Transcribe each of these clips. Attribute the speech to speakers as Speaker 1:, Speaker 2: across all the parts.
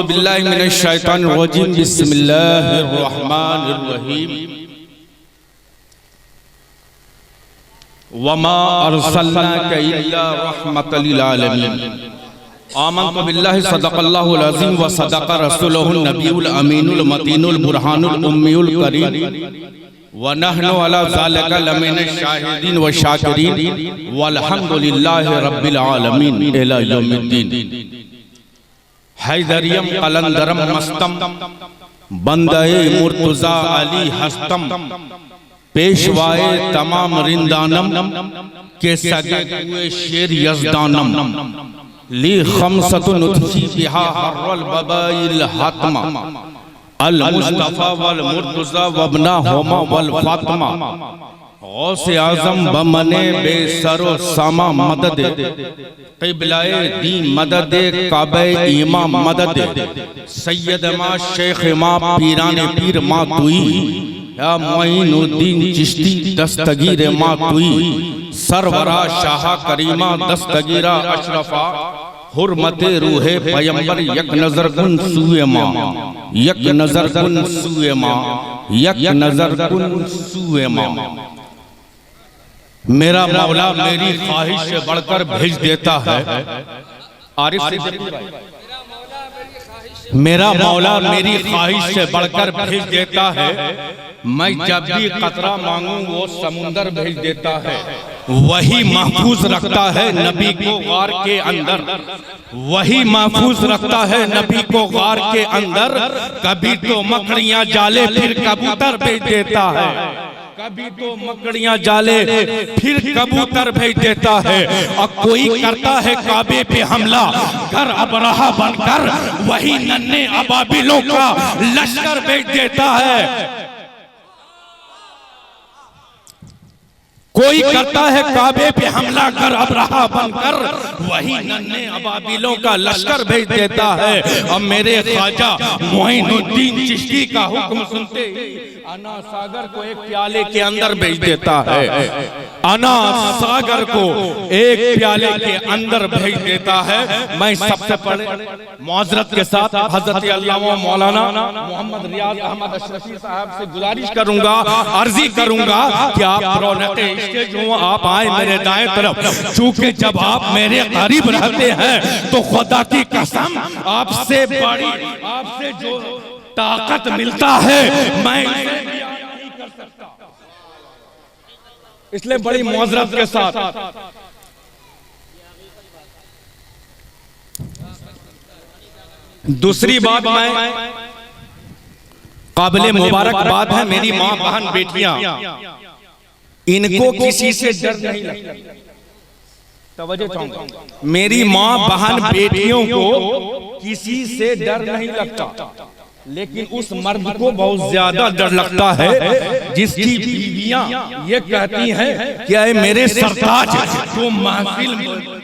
Speaker 1: बिल्लाहि मिनश शैतानिर रजीम बिस्मिल्लाहिर रहमानिर रहीम वमा अरसलनाका इल्ला रहमतल लिल आलमीन आमन्तु बिल्लाहि सदक़ल्लाहुल अज़ीम व सदक़ रसूलुहुन नबियुल अमीनुल मतीनुल बुरहानुल उम्मियुल करीम व नहनु अला ज़ालिका लमिनश शाहिदीन व शाकिरीन वल्हम्दुलिल्लाहि रब्बिल आलमीन इला यौमिद्दीन। हैदरियम कलंदरम मस्तम बंदे मुर्तज़ा अली हस्तम पेशवाए तमाम रिंदानम के सगे कुए शेर यज़दानम ली खमसतुन उतफी बिहा हर्रल बबाइल हातमा अल मुस्तफ़ा वल मुर्तज़ा वबना होमा वल फातिमा गौसे आज़म बमने बेसरो सामा मदद क़िबलाए दी मदद काबे ईमा मदद सैयद मा शेख मा पीराने पीर मा तुई या मोइनुद्दीन चिश्ती दस्तगीर मा तुई सरवरा शाह करीमा दस्तगीरा अशरफा हुर्मते रूहे पैगंबर यक नजर कुन सुए मा यक नजर कुन सुए मा यक नजर कुन सुए मा। मेरा मौला मेरी ख्वाहिश से बढ़कर भेज देता है। मेरा मौला मेरी ख्वाहिश से बढ़कर भेज देता है। मैं जब भी कतरा मांगूं वो समुंदर भेज देता है। वही महफूज रखता है नबी को गार के अंदर, वही महफूज रखता है नबी को गार के अंदर। कभी तो मकड़ियां जाले फिर कबूतर भेज देता है, कभी तो मकड़ियां जाले फिर कबूतर भेज देता है। और कोई करता है काबे पे हमला घर अबरहा बनकर, वही नन्हे अबाबिलों का लश्कर भेज देता है। कोई करता है काबे पे हमला कर अबरहा बनकर, वही नन्हे अबाबिलों का लश्कर भेज देता है। अब मेरे ख्वाजा मोइनुद्दीन चिश्ती का हुक्म सुनते अना सागर को एक प्याले के अंदर भेज देता है। अना सागर को एक प्याले के अंदर भेज देता है। मैं सबसे पहले मुआज़रत के साथ हजरत अल्लामा मौलाना मोहम्मद रियाज अहमद अशरफी साहब से गुजारिश करूंगा, अर्जी करूंगा कि आप रौनके स्टेज हो, आप आए मेरे दाएं तरफ। चूंकि जब आप मेरे करीब रहते हैं तो खुदा की कसम आपसे बड़ी, आपसे जो ताकत मिलता है मैं नहीं कर सकता। इसलिए बड़ी मुआज़रत के साथ दूसरी बात, मैं काबिले मुबारकबाद है मेरी माँ बहन बेटियां, इनको किसी से डर नहीं लगता। तवज्जो चाहूंगा, मेरी माँ बहन बेटियों को किसी से डर नहीं लगता, लेकिन उस मर्द को बहुत ज्यादा डर लगता है जिसकी बीवियां ये कहती हैं कि अरे मेरे सरताज तो महफिल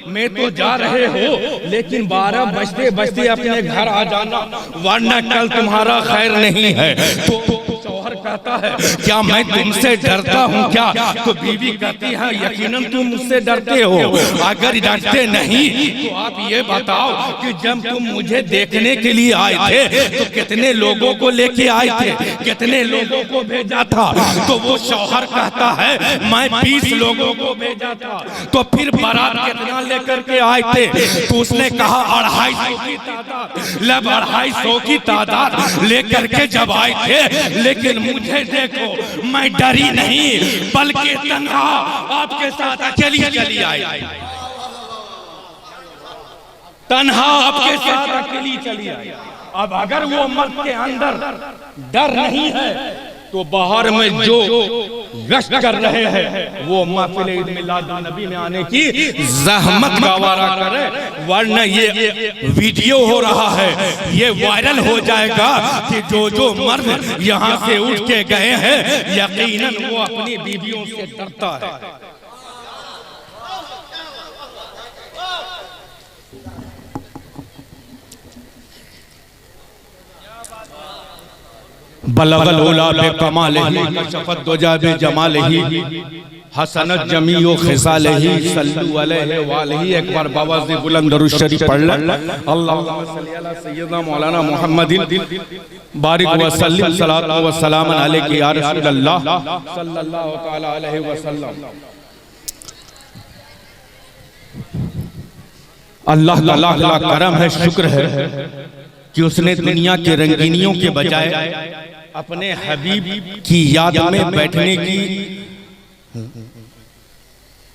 Speaker 1: में तो जा रहे हो, लेकिन 12 बजते बजते अपने घर आ जाना, वरना कल तुम्हारा खैर नहीं है। तो शौहर कहता है क्या मैं तुमसे डरता हूँ क्या? तो बीवी कहती है यकीनन तुम मुझसे डरते हो। अगर डरते नहीं तो आप ये बताओ कि जब तुम मुझे देखने के लिए आए थे तो कितने लोगों को लेके आए थे, कितने लोगों को भेजा था? तो वो शौहर कहता है मैं 20 लोगों को भेजा था। तो फिर बारात कितना लेकर के आए थे? तो उसने कहा 250 की तादाद, लब 250 की तादाद लेकर के जब आए थे, लेकिन मुझे देखो मैं डरी नहीं बल्कि तन्हा आपके साथ अकेली चली आई, तन्हा आपके साथ अकेली चली आई। अब अगर वो मर्द के अंदर डर नहीं है तो बाहर में जो गश्त कर रहे हैं वो महफिल ईद मिलाद नबी में आने की जहमत गवारा करे, वरना ये वीडियो हो रहा है, ये वायरल हो जाएगा कि जो मर्द यहाँ से उठ के गए हैं यकीनन वो अपनी बीवियों से डरता है। बलगल उला बे कमालिही कशफत दुजा बे जमालिही हसनत जमीओ खिसालिही सल्लु अलैहि वालिही। एक बार बाबा से बुलंद दरूद शरीफ पढ़ ले। अल्लाहुम्मा सल्ली अला सय्यिदना मौलाना मुहम्मदिन बारिक व सल्लिम सलातु व सलाम अलैका या रसूलल्लाह सल्लल्लाहु तआला अलैहि वसल्लम। अल्लाह का लाख लाख करम है, शुक्र है कि उसने दुनिया के रंगीनियों के बजाय अपने हबीब की याद में बैठने की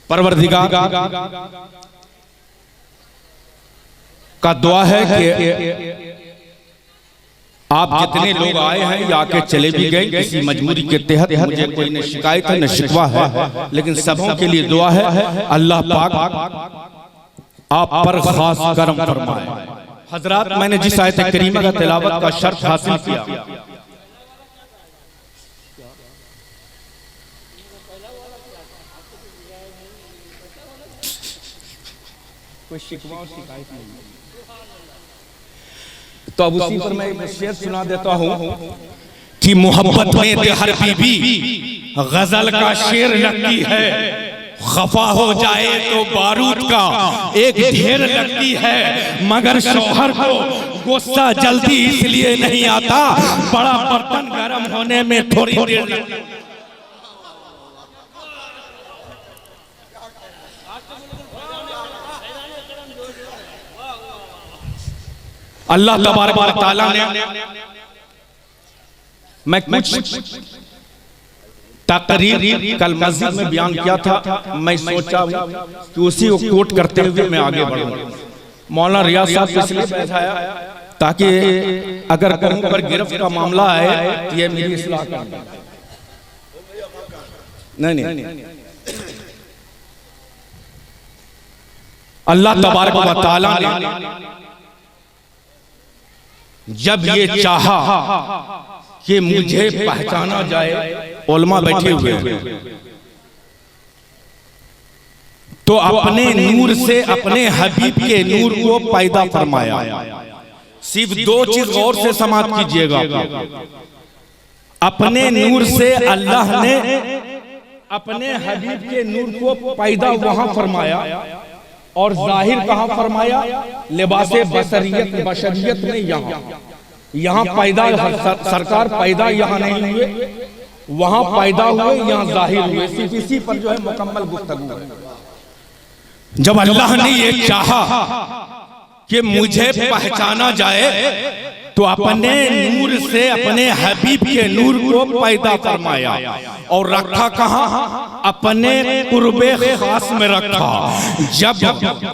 Speaker 1: परवरदिगार का दुआ है कि आप जितने लोग आए हैं या के चले भी गए किसी मजबूरी के तहत, मुझे कोई न शिकायत है न शिकवा है, लेकिन सबों के लिए दुआ है अल्लाह पाक आप पर खास करम फरमाए। हजरात, मैंने जिस आयत करीमा का तिलावत का शर्त हासिल किया, कोई शिकवा और शिकायत नहीं, तो अब उसी पर मैं एक शेर सुना देता हूं कि मोहब्बत में हर बीबी गजल का शेर लगती है, खफा हो जाए तो बारूद का एक ढेर लगती है, मगर शौहर को गुस्सा जल्दी इसलिए नहीं आता, बड़ा बर्तन गर्म होने में थोड़ी देर लगती है। अल्लाह तबारक व तआला ने, मैं कुछ तकरीर कल मस्जिद में बयान किया था, मैं सोचा कि उसी को कोट करते हुए मैं आगे बढ़ूं। मौलाना रियाज साहब को इसलिए बैठाया ताकि अगर कहूं पर गिरफ्त का मामला आए तो ये मेरी इस्लाह कर दे। नहीं, अल्लाह तबारक व तआला ने जब ये चाहा कि मुझे पहचाना जाए, उलमा बैठे हुए हैं, तो अपने नूर से अपने हबीब के नूर को पैदा फरमाया। सिर्फ दो चीज गौर से समाप्त कीजिएगा, अपने नूर से अल्लाह ने अपने हबीब के नूर को पैदा वहां फरमाया और जाहिर कहां फरमाया, लिबासे बशरियत में यहाँ पैदा, सरकार पैदा यहाँ नहीं हुए, वहां पैदा हुए, यहाँ जाहिर हुए। सिर्फ इसी पर जो है मुकम्मल गुफ्तगू है। जब अल्लाह ने ये चाहा कि मुझे पहचाना जाए तो अपने नूर से अपने हबीब के नूर को पैदा फरमाया और रखा कहां, अपने कुर्बे खास में रखा। जब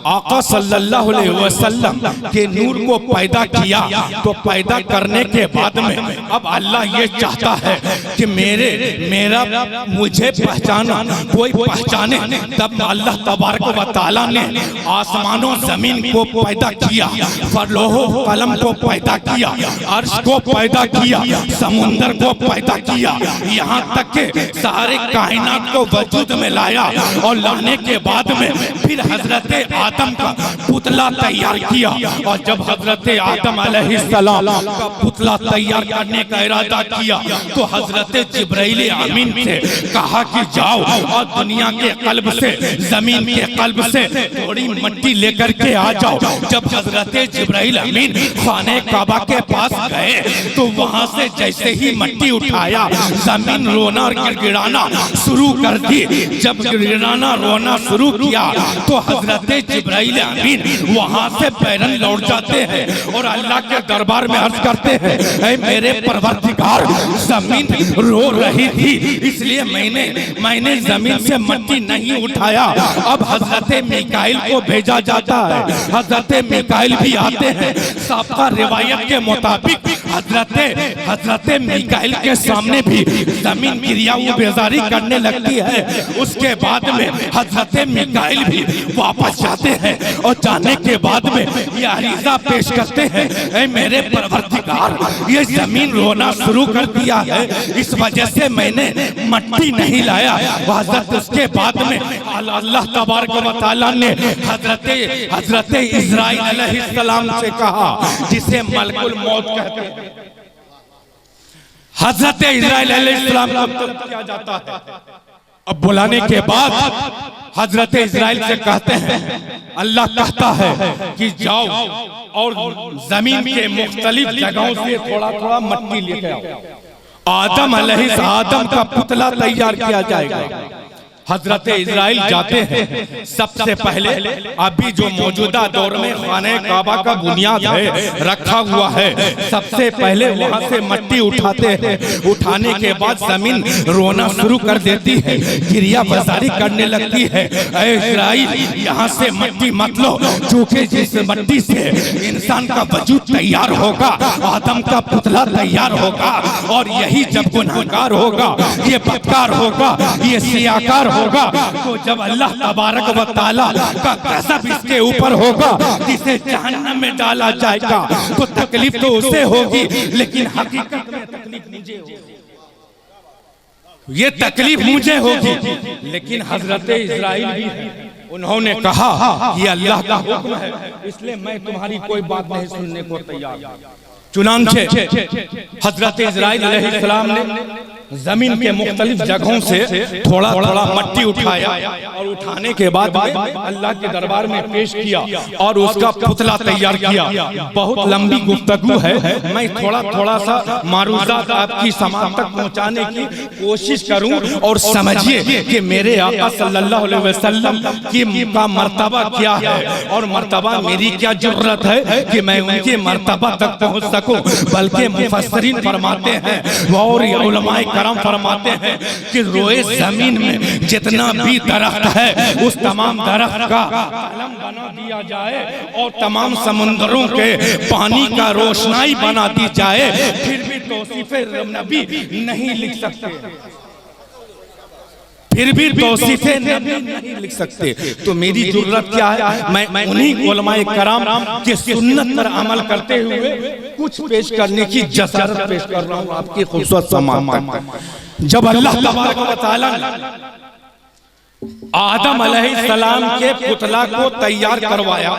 Speaker 1: आका सल्लल्लाहु अलैहि वसल्लम के नूर को पैदा किया तो पैदा करने के बाद में अब अल्लाह ये चाहता है कि मेरा मुझे पहचाना, कोई पहचाने, तब अल्लाह तबारक व तआला ने आसमानों जमीन को पैदा किया, फलोहो कलम को पैदा किया, अर्श को पैदा किया, समुंदर को पैदा किया, यहाँ तक के सारे कायनात को वजूद में लाया और लाने के बाद में फिर हजरत आदम का पुतला तैयार किया। और जब हजरत आदम अलैहिस्सलाम का पुतला तैयार करने का इरादा किया तो हजरत जिब्राइल अमीन से कहा कि जाओ और दुनिया के कल्ब से, जमीन के कल्ब से थोड़ी मिट्टी लेकर के आ जाओ। जब हजरत जिब्राइल अमीन खाने काबा के पास गए तो वहां से जैसे ही मिट्टी उठाया, जमीन रोना और गिड़गिड़ाना शुरू कर दी। जब गिड़गिड़ाना रोना शुरू किया तो हजरत जिब्राइल अमीन वहां से पैरन लौट जाते हैं और अल्लाह के दरबार में अर्ज करते हैं, ऐ मेरे परवरदिगार, जमीन रो रही थी इसलिए मैंने जमीन से मिट्टी नहीं उठाया। अब हजरत मिकाइल को भेजा जाता है, हजरत मिकाइल भी आते हैं। साबका रिवायत के मुताबिक हजरत मिकाइल के सामने भी जमीन क्रिया बेजारी करने लगती है। उसके बाद में हजरत मिकाइल भी वापस जाते हैं और जाने के बाद में ये अरीजा पेश करते हैं, ऐ मेरे परवरदिगार, ये जमीन रोना शुरू कर दिया है, इस वजह से मैंने मिट्टी नहीं लाया। हजरत उसके बाद में अल्लाह तबारक व तआला ने हजरत इस्राइल अलैहिस्सलाम से कहा, जिसे मलकुल मौत कहते हैं।
Speaker 2: हजरत इस्राइल अलैहिस्सलाम को तलब किया जाता है। अब बुलाने के बाद हजरत इस्राइल से कहते हैं, अल्लाह कहता है कि जाओ और जमीन के मुख्तलिफ जगहों से थोड़ा थोड़ा मट्टी लेके आओ, आदम का पुतला तैयार किया जाएगा। हजरत इस्राइल जाते हैं। सबसे पहले अभी जो मौजूदा दौर में खाने काबा का बुनियाद है रखा हुआ है, सबसे पहले वहां से मट्टी उठाते हैं। उठाने के बाद जमीन रोना शुरू कर देती है, गिरिया बाजारी करने लगती है। ऐ इस्राइल, यहाँ से मट्टी मत लो, चूंकि जिस मट्टी से इंसान का वजूद तैयार होगा, आदम का पुतला तैयार होगा, और यही जब गुनहगार होगा, ये बदकार होगा, ये सियाकार होगा, तो जब अल्लाह तबारक व तआला का गज़ब इसके ऊपर होगा, जिसे जहन्नम में डाला जाएगा, तो तकलीफ तो उसे होगी, लेकिन हकीकत में तकलीफ मुझे होगी, ये तकलीफ मुझे होगी। लेकिन हजरत इस्राइल भी है, उन्होंने कहा ये अल्लाह का हुक्म है, इसलिए मैं तुम्हारी कोई बात नहीं सुनने को तैयार। चुनांचे हजरत इस्राइल अलैहिस्सलाम ने जमीन के मुख्तलिफ जगहों से थोड़ा थोड़ा मट्टी उठाया, और उठाने के बाद अल्लाह के दरबार में पेश किया और उसका पुतला तैयार किया। बहुत लंबी गुफ्तगू है, मैं थोड़ा थोड़ा सा मारूजात आपकी समाज तक पहुंचाने की कोशिश करूं, और समझिए कि मेरे आका सल्लल्लाहु अलैहि वसल्लम की का मर्तबा क्या है, और मर्तबा मेरी क्या जरूरत है कि मैं उनके मर्तबा तक पहुंच सकूं। बल्कि मुफस्सिरीन फरमाते हैं और उलमाए करम फरमाते हैं कि रोए जमीन में जितना भी दरख्त है, उस तमाम दरख्त का कलम बना दिया जाए, और तमाम समुंदरों के पानी का रोशनाई बना दी जाए, फिर भी तौसीफे नबी नहीं लिख सकते, फिर भी तौसीफे नबी नहीं लिख सकते। तो मेरी जरूरत क्या है, मैं उन्हीं उलमाए कराम के सुन्नत पर अमल करते हुए कुछ पेश करने की जसारत पेश कर रहा हूँ आपकी खूबसूरत समाअत। जब अल्लाह तबारक व तआला आदम अलैहिस्सलाम के पुतला को तैयार करवाया,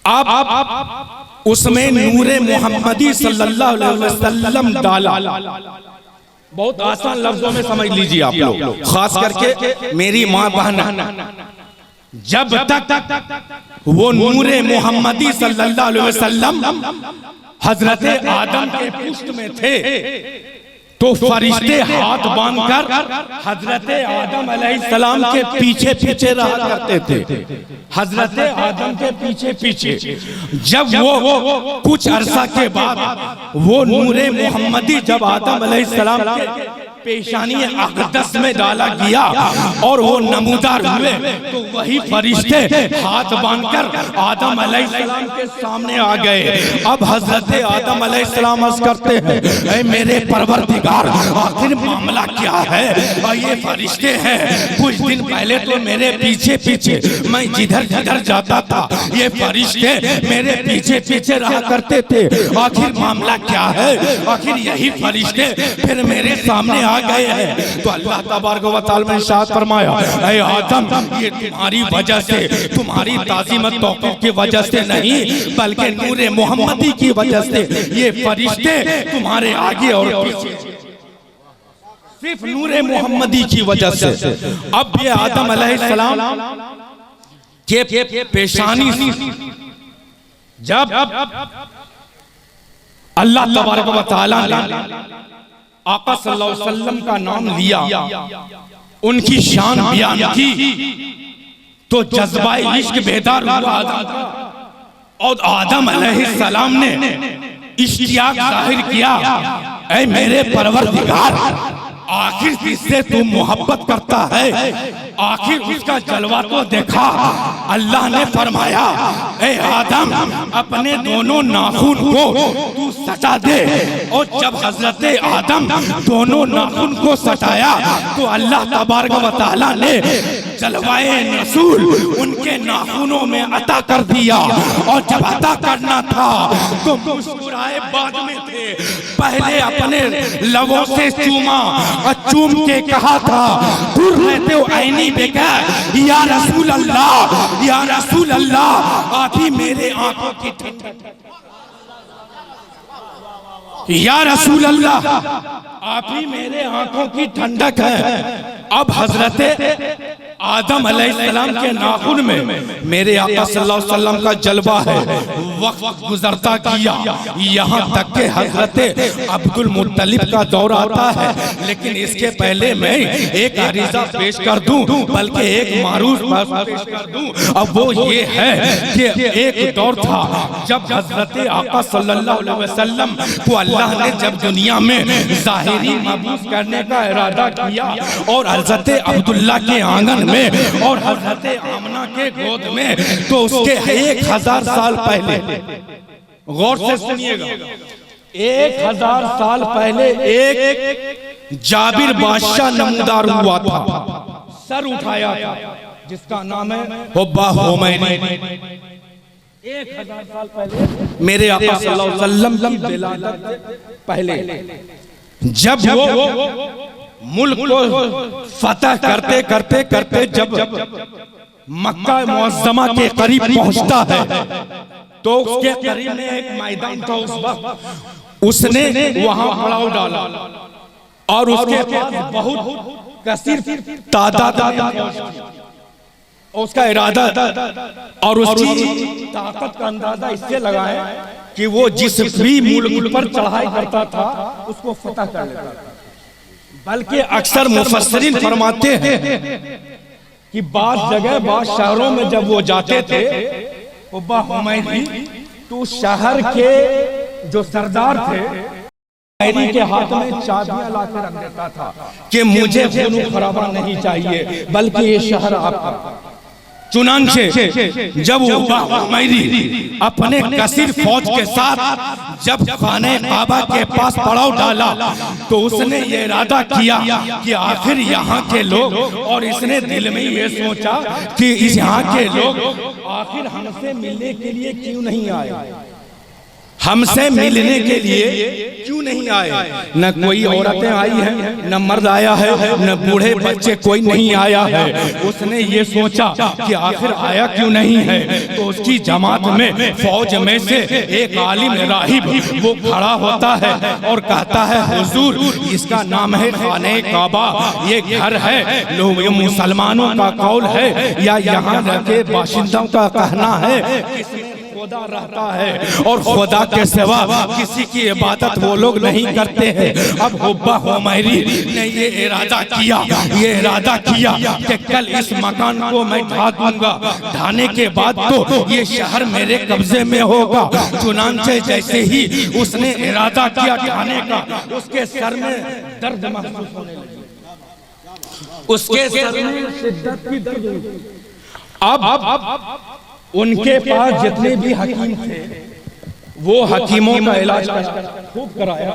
Speaker 2: अब उसमें नूरे मोहम्मदी सल्लल्लाहु अलैहि वसल्लम डाला। बहुत आसान लफ्जों में समझ लीजिए आप लोग, खास करके मेरी माँ बहन, जब तक वो नूरे मोहम्मदी सल्लल्लाहु अलैहि वसल्लम हजरत आदम के पुष्ट में थे, तो फरिश्ते हाथ बांधकर हजरत आदम अलैहिस्सलाम के पीछे पीछे रहा करते थे, हजरत आदम के पीछे पीछे। जब वो कुछ अरसा के बाद वो नूरे मोहम्मदी जब आदम अलैहिस्सलाम के पेशानी अक़दस में डाला गया और वो नमूदार हुए, तो वही फरिश्ते हाथ बांधकर आदम अलैहिस्सलाम के सामने आ गए। अब हजरत आदम अलैहिस्सलाम अर्ज़ करते हैं, ऐ मेरे परवरदिगार, आखिर मामला क्या है? ये फरिश्ते हैं, कुछ दिन पहले तो मेरे पीछे पीछे, मैं जिधर जिधर जाता था ये फरिश्ते मेरे पीछे पीछे रहा करते थे, आखिर मामला क्या है? आखिर यही फरिश्ते फिर मेरे सामने आ गए हैं। तो अल्लाह तबारक व तआला ने इरशाद फरमाया, ऐ आदम, ये तुम्हारी वजह से, तुम्हारी ताज़ीम तौक़ीफ़ की वजह से नहीं, बल्कि नूरे मोहम्मदी की वजह से ये फरिश्ते तुम्हारे आगे और पीछे, सिर्फ नूरे मोहम्मदी की वजह से। अब ये आदम अलैहिस्सलाम के पेशानी जब अल्लाह तबारक व तआला ने आका सल्लल्लाहु अलैहि वसल्लम का नाम लिया, उनकी शान बयान की, तो जज्बा इश्क बेदार हुआ आदम का, और आदम अलैहिस्सलाम ने इश्तियाक जाहिर किया, ऐ मेरे परवरदिगार, आखिर किससे तू मोहब्बत करता है? आखिर उसका जलवा तो देखा। अल्लाह ने फरमाया, ए आदम, अपने दोनों नाखून को तू सटा दे। और जब हजरत आदम दोनों नाखून को सटाया, तो अल्लाह तबारक व तआला ने जलवाए रसूल उनके नाखूनों में अता कर दिया। और जब अता करना था तो मुस्कुराए बाद में थे, पहले अपने लबों से चूमा और चूम के कहा था, दूर रहते हो ऐनी बेकार, या रसूल अल्लाह, या रसूल अल्लाह, आप ही मेरे आंखों की ठंडक। या रसूल अल्लाह, आप ही मेरे आंखों की ठंडक है। अब हजरत आदम अलैहिस्सलाम के नाखून में मेरे आका सल्लल्लाहु अलैहि वसल्लम का जलवा है। वक्त गुजरता किया, यहाँ तक के हजरत अब्दुल मुत्तलिब का दौर आता है। लेकिन इसके पहले मैं एक अरीज़ा पेश कर दूं, बल्कि एक मारूफ पेश कर दूं। अब वो ये है कि एक दौर था जब हजरत आका सल्लल्लाहु अलैहि वसल्लम को अल्लाह ने जब दुनिया में ज़ाहिरी मबूस करने का इरादा किया और हजरत अब्दुल्ला के आंगन में और हजरत आमना के गोद में, तो उसके 1000 साल पहले, गौर से सुनिएगा, 1000 साल पहले एक जाबिर बादशाह नमदार हुआ था, सर उठाया था, जिसका नाम है हुब्बा हुमैनी। 1000 साल पहले मेरे आका सल्लल्लाहु अलैहि वसल्लम की विलादत से पहले जब वो मुल्क को फतह करते करते करते जब मक्का मुअज़्ज़मा के करीब पहुंचता है, तो उसके करीब में एक मैदान था। उस वक्त उसने वहां पड़ाव डाला और उसके पास बहुत कसीर तादाद में उसका इरादा और उसकी ताकत का अंदाजा इससे लगाए कि वो जिस भी मुल्क पर चढ़ाई करता था उसको फतह कर लेता था। बल्कि अक्सर मुफस्सिरीन फरमाते हैं कि बाद जगह बाद शहरों में जब वो जाते थे हुब्बा हुमैनी, तो शहर के जो सरदार थे हुमैनी के हाथ में चाबियां ला के रख देता था कि मुझे खून खराबा नहीं चाहिए, बल्कि ये शहर आपका। चुनांचे जब हुमैनी अपने कसीर फौज के साथ जब खाने काबा के पास पड़ाव डाला, तो उसने ये इरादा किया कि आखिर यहाँ के लोग, और इसने दिल में ये सोचा कि इस यहाँ के लोग आखिर हमसे मिलने के लिए क्यों नहीं आए, हमसे मिलने के लिए क्यों नहीं आए। न कोई औरतें आई हैं, न मर्द आया है, न बूढ़े बच्चे कोई नहीं आया है। उसने ये सोचा कि आखिर आया क्यों नहीं है। तो उसकी जमात में फौज में से एक आलिम राहिब वो खड़ा होता है और कहता है, हुजूर इसका नाम है खाने काबा, ये घर है, लोग ये मुसलमानों का कौल है या यहाँ के बाशिंदों का कहना है, खुदा रहता है और खुदा के सिवा किसी की इबादत वो लोग नहीं करते हैं। अब हुब्बा हुमैनी ने ये इरादा किया कि कल इस मकान को मैं ढा दूंगा, ढाने के बाद तो ये शहर मेरे कब्जे में होगा। चुनांचे जैसे ही उसने इरादा किया ढाने का, उसके सर में दर्द महसूस होने लगी, उसके सर में शिद्दत की दर्द हुई। अब उनके पास जितने भी हकीम थे वो हकीमों का इलाज खूब कराया,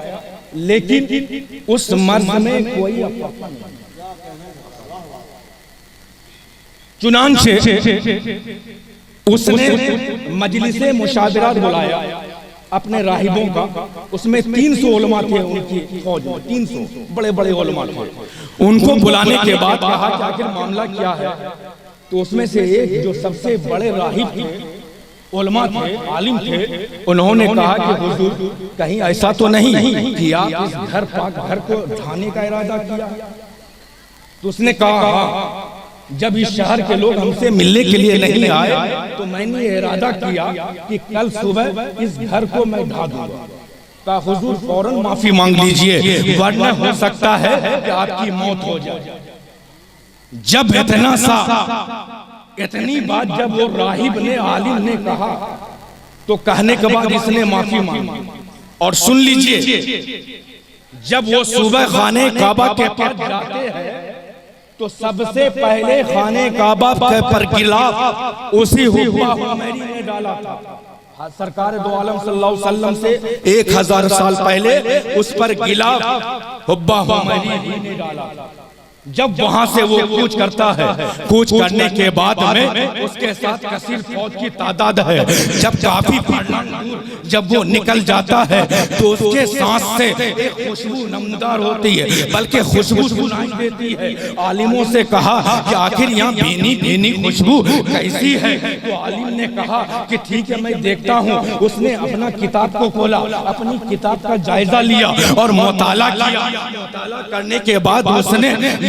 Speaker 2: लेकिन उस मर्ज में कोई अफवा नहीं। चुनांचे उसने मजलिसे मुशावरात बुलाया अपने राहिबों का, उसमें 300 उलमा थे उनकी फौज में, 300 बड़े बड़े उलमा थे। उनको बुलाने के बाद कहा कि आखिर मामला क्या है। तो उसमें से एक जो सबसे बड़े राहिब थे, उलमा थे, आलिम थे, उन्होंने कहा कि हुजूर कहीं ऐसा तो नहीं कि आप इस घर को ढाने का इरादा किया। तो उसने कहा, जब इस शहर के लोग हमसे मिलने के लिए नहीं आए तो मैंने इरादा किया कि कल सुबह इस घर को मैं ढा दूंगा। कहा हुजूर फौरन माफी मांग लीजिए, वरना हो सकता है कि आपकी मौत हो जाए। जब इतनी बात जब वो राहिब ने, आलिम ने कहा, तो कहने के बाद इसने माफी मांगी। और सुन लीजिए, जब वो सुबह खाने काबा के पास जाते हैं तो सबसे पहले खाने काबा पर गिलाफ उसी हुब्बा हुमैनी ने डाला था। सरकार दो आलम सल्लल्लाहु अलैहि वसल्लम से 1000 साल पहले उस पर गिलाफ हुब्बा हुमैनी ने डाला था। जब वहां से वो कूच करता है, कूच करने के बाद में उसके साथ कसीर फौज की तादाद है। जब काफी जब वो निकल जाता है तो उसके सांस से एक खुशबू नमदार होती है, बल्कि खुशबू सुनाई देती है। आलिमों से कहा कि आखिर यहाँ भीनी भीनी खुशबू कैसी है? तो आलिम ने कहा कि ठीक है मैं देखता हूँ। उसने अपना किताब को खोला, अपनी किताब का जायजा लिया और मुताला किया। मुताला करने के बाद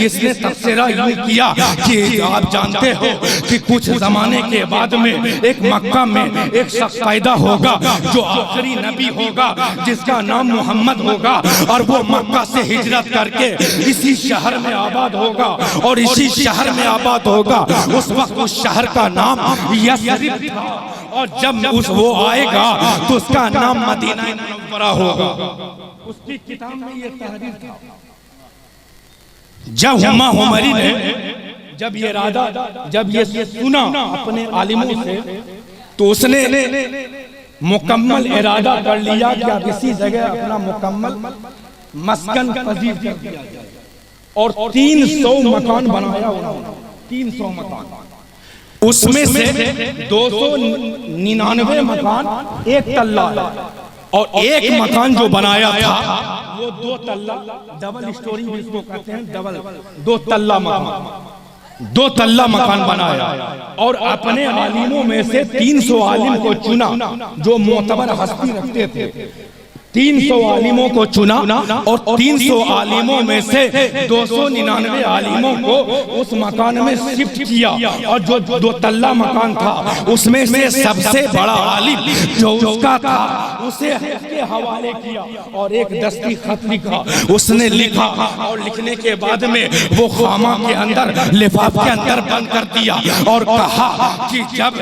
Speaker 2: इसने तफसीरा यूं किया कि आप जानते हो कि कुछ जमाने के बाद में एक मक्का में एक शख्स पैदा होगा जो आखिरी नबी होगा, जिसका नाम मोहम्मद होगा, और वो मक्का से हिजरत करके इसी शहर में आबाद होगा और इसी शहर में आबाद होगा। उस वक्त उस शहर का नाम यसरिब था, और जब वो आएगा तो उसका नाम मदीना मुनव्वरा होगा। उसकी किताब में ये तहरीर था। जब हुमा हुमरी ने जब ये सुना अपने आलिमों से, तो उसने मुकम्मल इरादा कर लिया कि अब इसी जगह अपना मुकम्मल मस्कन पजीर कर दिया जाए। और 300 मकान बनाया उन्होंने, 300 मकान। उसमें से 299 मकान एक तल्ला है, और एक मकान जो बनाया था वो 2 तल्ला, डबल स्टोरी जिसको कहते हैं, डबल 2 तल्ला मकान, 2 तल्ला मकान बनाया। और अपने आलिमों में से 300 आलिम को चुना जो मोतबर हस्ती रखते थे। 300 आलिमों को चुना और 300 आलिमों में से 299 आलिमों को उस मकान में शिफ्ट किया। और जो 2 तल्ला मकान था उसमें से सबसे बड़ा आलिम जो उसका था उसे उसके हवाले किया और एक दस्ती खत लिखा। उसने लिखा और लिखने के बाद में वो खामा के अंदर, लिफाफे के अंदर बंद कर दिया और कहा कि जब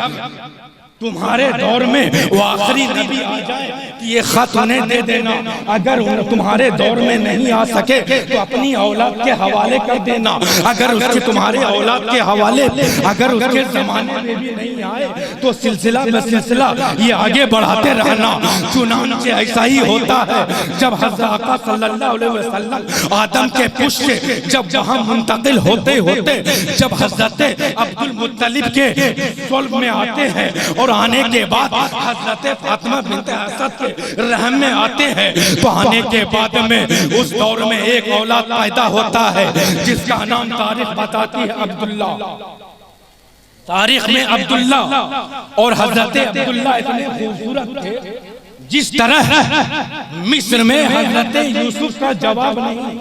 Speaker 2: तुम्हारे दौर में वो आखिरी नबी आ जाए कि ये खत उन्हें दे देना। अगर तुम्हारे दौर में नहीं आ सके तो अपनी औलाद के हवाले कर देना। अगर उसके तुम्हारे औलाद के हवाले, अगर उसके जमाने में भी नहीं आए तो सिलसिला बसिलसिला ये आगे बढ़ाते रहना। चुनांचे ऐसा ही होता है। जब हज़रत आका सल्लल्लाहु अलैहि वसल्लम आदम के पुष्ट से जब वहाँ मुंतकिल होते होते जब हज़रत अब्दुल मुत्तलिब के सुल्ब में आते हैं और आने के बाद हज़रत फातिमा बिन्ते असद के रहम में आते हैं, तो आने के बाद में उस दौर में एक औलाद पैदा होता है जिसका नाम तारीख बताती है अब्दुल्ला। तारीख में अब्दुल्ला और हज़रत अब्दुल्ला इतने खूबसूरत थे, जिस तरह मिस्र में हज़रत यूसुफ का जवाब नहीं,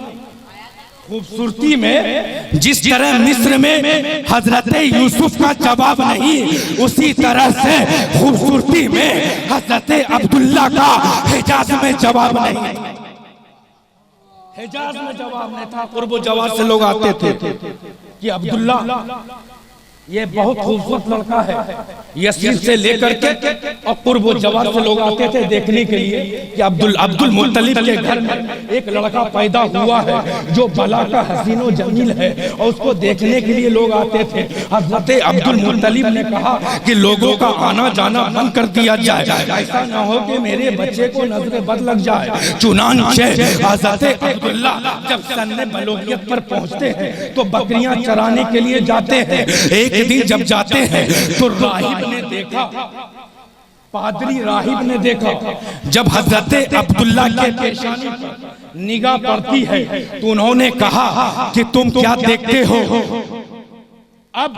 Speaker 2: खूबसूरती में जिस तरह मिस्र में हजरत यूसुफ का जवाब नहीं, उसी तरह से खूबसूरती में हजरत अब्दुल्ला का हिजाज में जवाब नहीं। हिजाज में जवाब नहीं था। कुर्ब जवाब से लोग आते थे कि अब्दुल्ला ये बहुत खूबसूरत लड़का है। यसीर से लेकर के और कुर्ब जवाब से लोग आते थे देखने के लिए कि अब्दुल मुत्तलिब के घर में एक लड़का पैदा हुआ है जो भला का हसीनो जमील है, और उसको देखने के लिए लोग आते थे। हज़रत अब्दुल मुत्तलिब ने कहा कि लोगों का आना जाना बंद कर दिया जाए, ऐसा ना हो कि मेरे बच्चे को नजर बद लग जाए। चुनांचे हज़रत अब्दुल्ला जब सन्ने बलोगियत पर पहुंचते हैं तो बकरियां चराने के लिए जाते हैं। एक दिन जब जाते हैं तो राहिब ने देखा, पादरी राहिब ने देखा, जब हज़रत अब्दुल्ला के पेशानी पर निगाह पड़ती है तो उन्होंने कहा कि तुम क्या देखते हो? अब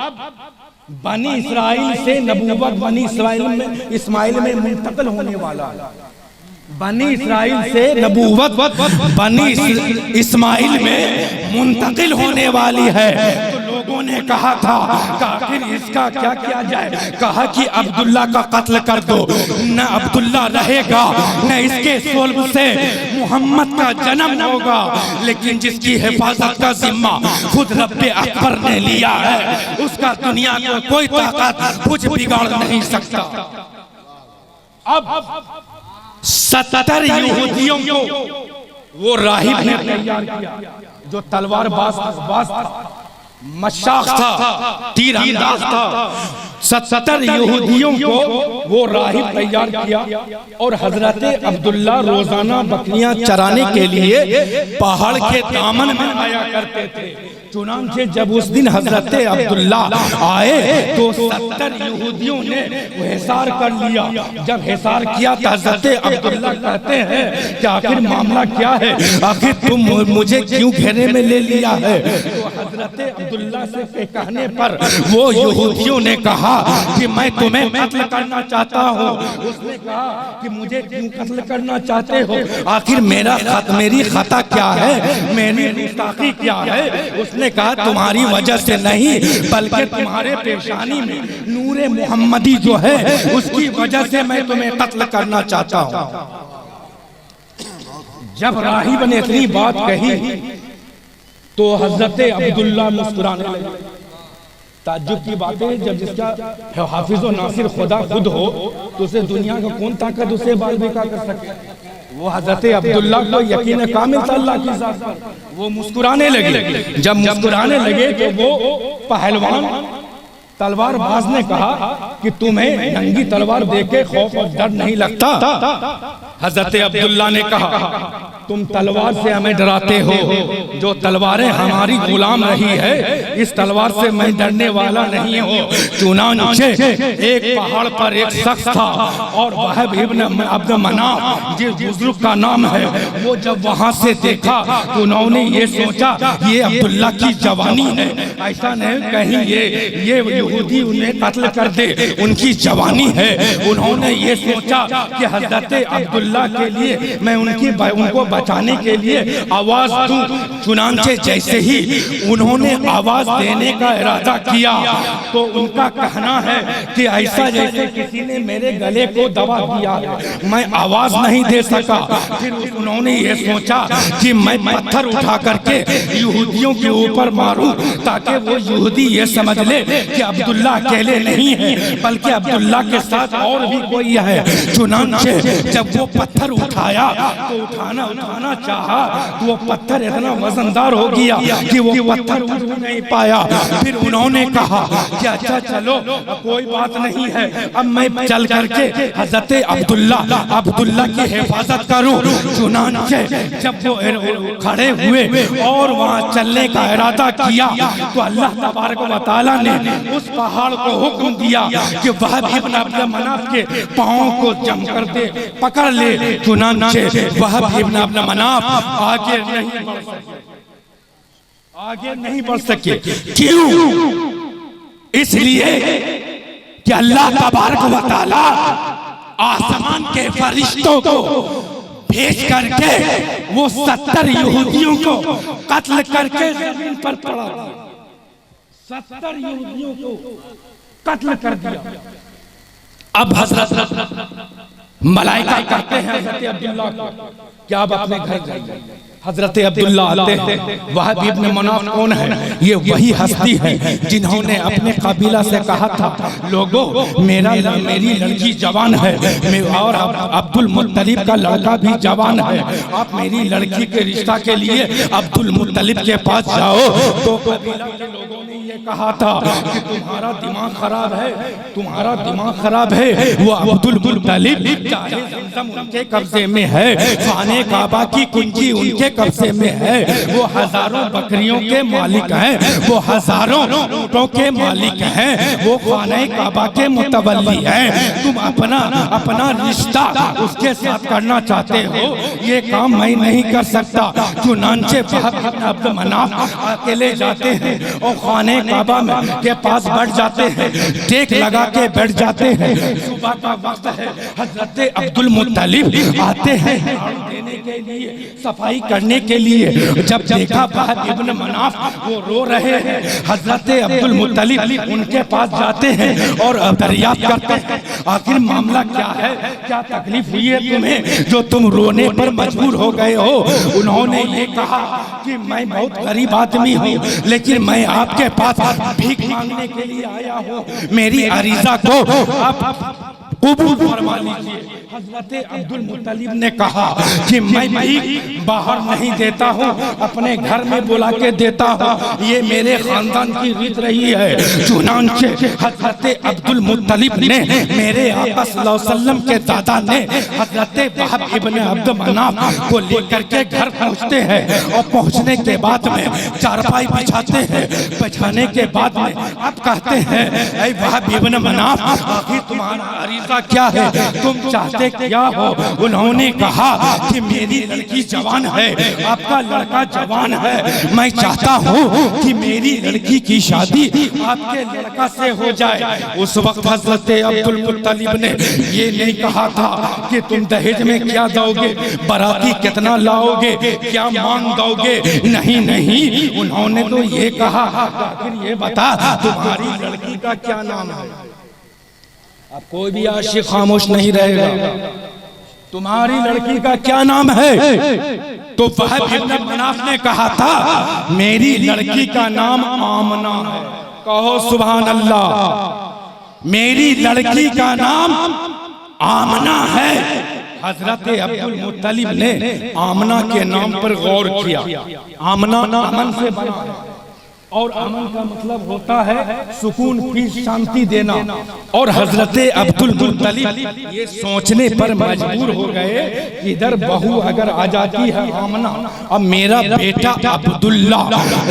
Speaker 2: बनी इस्राइल से नबूवत बनी इस्माइल में मुंतकिल होने वाला है। बनी इस्राइल से नबूवत बनी इस्माइल में मुंतकिल होने वाली है। तो लोगों ने कहा था कि आखिर इसका क्या किया जाए? कहा कि अब्दुल्ला का कत्ल कर दो, न अब्दुल्ला रहेगा न इसके सुल्ब से मोहम्मद का जन्म होगा, लेकिन जिसकी हिफाजत का जिम्मा खुद रब्बे अकबर ने लिया है उसका दुनिया को कोई ताकत कुछ बिगाड़ नहीं सकता। अब 70 यहूदियों को वो राहिब ने तैयार किया जो तलवार बाज था, मशाक था, तीर अंदाज था। 70 यहूदियों को वो राहिब तैयार किया और हजरत अब्दुल्ला रोजाना बकरियां चराने के लिए पहाड़ के दामन में आया करते थे। चुनांचे जब उस दिन हजरत अब्दुल्ला आए तो 70 यहूदियों ने हिसार कर लिया। जब हिसार किया तो हजरत अब्दुल्ला कहते हैं कि आखिर मामला क्या है, आखिर तुम मुझे क्यों घेरे में ले लिया है। तो हजरत अब्दुल्ला से कहने पर वो यहूदियों ने कहा कि मैं तुम्हें कत्ल करना चाहता हूँ। उसने कहा कि मुझे क्यों कत्ल करना चाहते हो, आखिर मेरी खता क्या है, मेरी गुस्ताखी क्या है। उसने कहा तुम्हारी वजह से नहीं बल्कि तुम्हारे पेशानी में नूरे मोहम्मदी जो है उसकी वजह से मैं तुम्हें कत्ल करना चाहता हूँ। जब राहिब ने इतनी बात कही तो हजरत अब्दुल्ला मुस्कुराने लगे। ताज्जुब की बात है, जब जिसका हाफिज और नासिर खुदा खुद हो तो उसे दुनिया का कौन ताकत उसे बाल बेका कर सकता। वो हजरत अब्दुल्ला को यकीन कामिल था अल्लाह की ज़ात पर। वो मुस्कुराने लगे। जब मुस्कुराने लगे तो वो पहलवान तलवार बाज ने कहा कि तुम्हें नंगी तलवार देके खौफ और डर नहीं लगता। हजरत अब्दुल्ला ने कहा तुम तलवार से हमें डराते हो, जो तलवारें हमारी गुलाम रही है इस तलवार से मैं डरने वाला नहीं हूँ। चुनांचे एक पहाड़ पर एक शख्स था और वहाब इब्न अब्द मनाफ जिस बुजुर्ग का नाम है, वो जब वहां से देखा तो उन्होंने ये सोचा ये अब्दुल्ला की जवानी है, ऐसा नहीं कहीं ये यहूदी उन्हें कत्ल कर दे, उनकी जवानी है। उन्होंने ये सोचा कि हजरत अब्दुल्ला के लिए मैं उनको बचाने के लिए आवाज दूं। चुनांचे जैसे ही उन्होंने आवाज देने का इरादा किया तो उनका कहना है कि ऐसा जैसे किसी ने मेरे गले को दबा दिया, मैं आवाज नहीं दे सका। फिर उन्होंने ये सोचा कि मैं पत्थर उठा करके यहूदियों के ऊपर मारूं ताकि वो यहूदी ये समझ ले कि अब्दुल्ला अकेले नहीं है बल्कि अब्दुल्ला के साथ और भी कोई है। चुनांचे जब वो पत्थर उठाया तो उठाना चाहा तो वो पत्थर इतना वजनदार हो गया कि वो पत्थर उठ नहीं पाया। फिर उन्होंने कहा कि अच्छा चलो कोई बात नहीं है, अब मैं चल करके हजरत अब्दुल्ला की हिफाजत करूं। चुनांचे जब वो खड़े हुए और वहां चलने का इरादा किया तो अल्लाह तबारक व तआला ने उस पहाड़ को हुक्म दिया कि वहाब इब्न अब्द मनाफ के पांव को जम कर दे, पकड़ ले। चुनांचे वहाब इब्न अब्द मनाफ आगे नहीं बढ़ सके। क्यों? इसलिए कि अल्लाह तबारक व तआला आसमान के फरिश्तों को भेज करके वो 70 यहूदियों को कत्ल करके जमीन पर पड़ा। 70 यहूदियों को कत्ल कर दिया। अब हजरत मलाइका कहते हैं हजरत अब्दुल्ला को क्या आप अपने घर जाइए। हजरत अब्दुल्ला आते हैं। वहाब इब्न मनाफ कौन है? ये वही हस्ती है जिन्होंने अपने कबीला से कहा था लोगों मेरी लड़की जवान है और अब्दुल मुत्तलिब का लड़का भी जवान है, आप मेरी लड़की के रिश्ता के लिए अब्दुल मुत्तलिब के पास जाओ। तो कबीला के लोगों ने ये कहा था कि तुम्हारा दिमाग खराब है, वो अब्दुल मुत्तलिब उनके कब्जे में है, खाने काबा की कुंजी उनके कब्जे में है, वो हजारों बकरियों के मालिक हैं, वो हजारों ऊंटों के मालिक हैं, वो खाने काबा के मुतवल्ली हैं। तुम अपना रिश्ता उसके साथ करना चाहते हो, ये काम मैं नहीं कर सकता। चुनांचे वहाब इब्न अब्द मनाफ अकेले जाते हैं और खाने काबा के पास बैठ जाते हैं, टेक लगा के बैठ जाते हैं। सुबह का वक्त है, हजरत अब्दुल मुत्तलिब आते हैं देने के लिए, सफाई करने के लिए। जब देखा वहाब इब्न मनाफ वो रो रहे हैं, हजरत अब्दुल मुत्तलिब उनके पास जाते हैं और दरियाफ्त करते हैं आखिर मामला क्या है, क्या तकलीफ हुई है तुम्हें जो तुम रोने पर मजबूर हो गए हो। उन्होंने ये कहा कि मैं बहुत गरीब आदमी हूँ लेकिन मैं आपके पास भीख मांगने के लिए आया हूँ, मेरी अरीजा को आप कबूल फरमा लीजिए। हजरत अब्दुल मुत्तलिब ने कहा कि मैं भी बाहर नहीं देता हूँ, अपने घर में बुला के देता हूँ, ये मेरे खानदान की रीत रही है। चुनांचे हजरत अब्दुल मुत्तलिब ने मेरे आका सल्लल्लाहु अलैहि वसल्लम के दादा ने हजरत वहब इब्न अब्द मनाफ को लेकर के घर पहुँचते हैं और पहुँचने के बाद में चारपाई बिछाते हैं। बिछाने के बाद में अब कहते हैं, ऐ वहब इब्न मनाफ, आखिर तुम्हारा अरीज़ा क्या है, तुम चाहते क्या हो? उन्होंने कहा कि मेरी लड़की जवान है, आपका लड़का जवान है, मैं चाहता हूँ कि मेरी लड़की की शादी आपके लड़का से हो जाए। उस वक्त हजरत अब्दुल मुत्तलिब ने ये नहीं कहा था कि तुम दहेज में क्या दोगे, बाराती कितना लाओगे, क्या मांग दोगे, नहीं नहीं, उन्होंने तो ये कहा, आखिर ये बता तुम्हारी लड़की का क्या नाम है। अब कोई भी आशिक खामोश नहीं रहेगा। तुम्हारी लड़की का क्या नाम है? तो वहब इब्न मनाफ ने कहा था, मेरी लड़की का नाम आमना है। कहो सुभान अल्लाह। मेरी लड़की का नाम आमना है। हजरत अब्दुल मुत्तलिब ने आमना के नाम पर गौर किया। आमना अमन से बना है और अमन का मतलब होता है सुकून, पीस, शांति देना। और हजरत अब्दुल मुत्तलिब ये सोचने पर मजबूर हो गए कि इधर बहू अगर आ जाती है आमना, अब मेरा बेटा अब्दुल्ला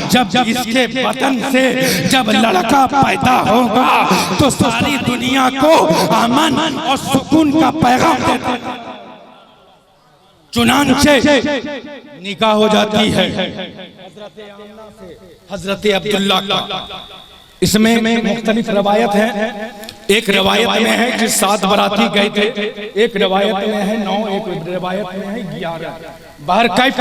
Speaker 2: जब इसके बदन से जब लड़का पैदा होगा तो सारी दुनिया को अमन और सुकून का पैगाम देता है। चुनांचे निकाह हो जाती है हजरत अब्दुल्ला का। इसमें मुख्तलिफ रवायत है। एक रवायत में है कि 7 बाराती गए थे, एक रवायत में है 9, एक रवायत में है 11। बाहर कैफ